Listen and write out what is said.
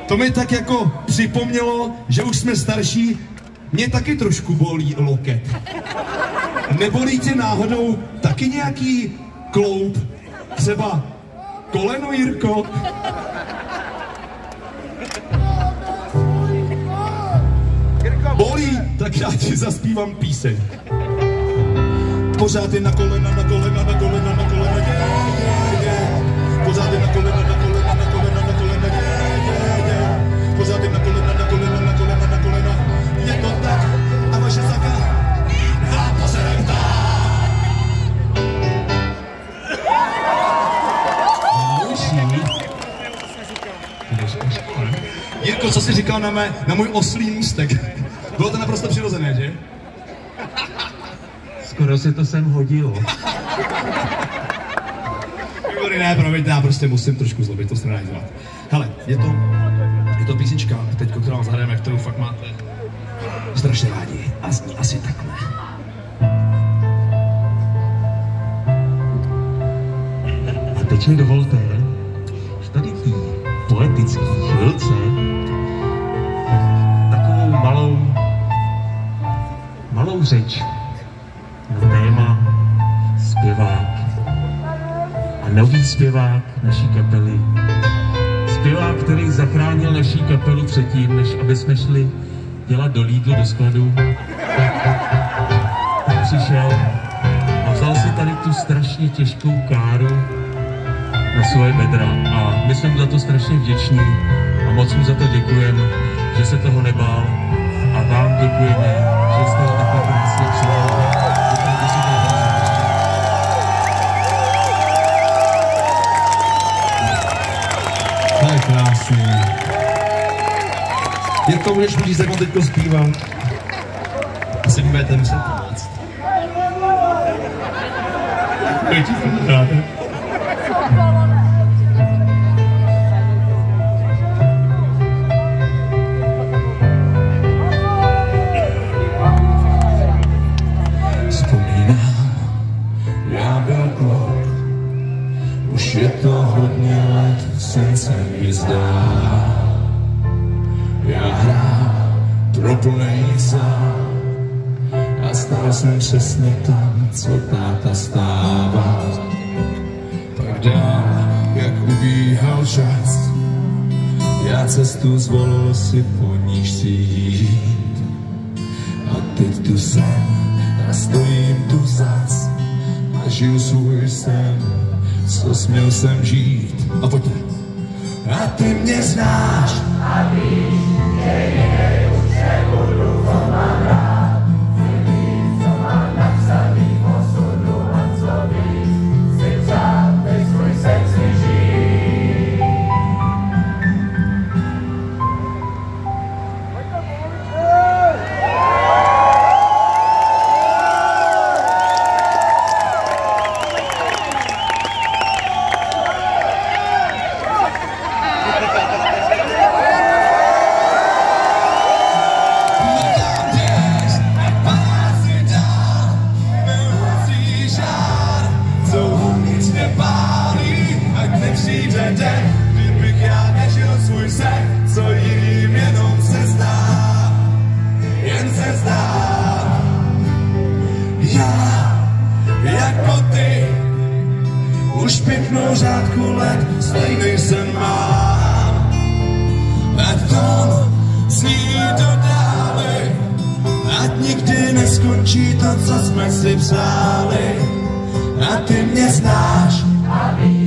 To mi tak jako připomnělo, že už jsme starší, mě taky trošku bolí loket. Nebolí tě náhodou taky nějaký kloup? Třeba koleno, Jirko? Bolí? Tak já ti zaspívám píseň. Pořád je na kolena, na kolena, na kolena, na kolena, Pořád je na kolena, na kolena, na kolena, na kolena, Pořád je na kolena, na kolena, na kolena, na kolena. Je to tak a vaše zaka a pozerem Jirko, co jsi říkal na můj oslý můstek? Bylo to naprosto přirozené, že? Skoro se to sem hodilo. Ne, promiňte, já prostě musím trošku zlobit, to se nedá dělat. Hele, je to písnička, teď, kterou vám zahrajeme, kterou fakt máte strašně rádi a zní asi takhle. A teď mi dovolte, že tady tý poetický chvilce takovou malou řeč na téma zpěvák. A nový zpěvák naší kapely. Zpěvák, který zachránil naší kapelu předtím, než aby jsme šli dělat do Lidlu, do skladu. Přišel a vzal si tady tu strašně těžkou káru na svoje bedra. A my jsme mu za to strašně vděční a moc mu za to děkujeme, že se toho nebál. A vám děkujeme, že jste ho takhle krásně přijali. To je krásný. Jirko, budeš mi říct, jak on teďko zpívá? Asi mi budete muset pomoct. Vzpomínám, já byl kluk, už je to hodně let, sen se mi zdá. Já hrám pro plnej sál a stál jsem přesně tam, co táta stává. Tak dál, jak ubíhal čas, já cestu zvolil si po níž si jít. A teď tu jsem a stojím tu zas a žiju svůj sen, co směl jsem žít. A pojďte. A ty mě znáš a víš, že jinej už nebudu, co mám rád. Ty víš, co mám napsaný v osudu a co víš, si přát, než svůj sen si žít. Přijde den, kdybych já nežil svůj sen, co jiným jenom se zdá, jen se zdá. Já, jako ty, už pěknou řádku let stejný sen mám. Ať tón zní do dály, ať nikdy neskončí to, co jsme si přáli. A ty mě znáš a víš,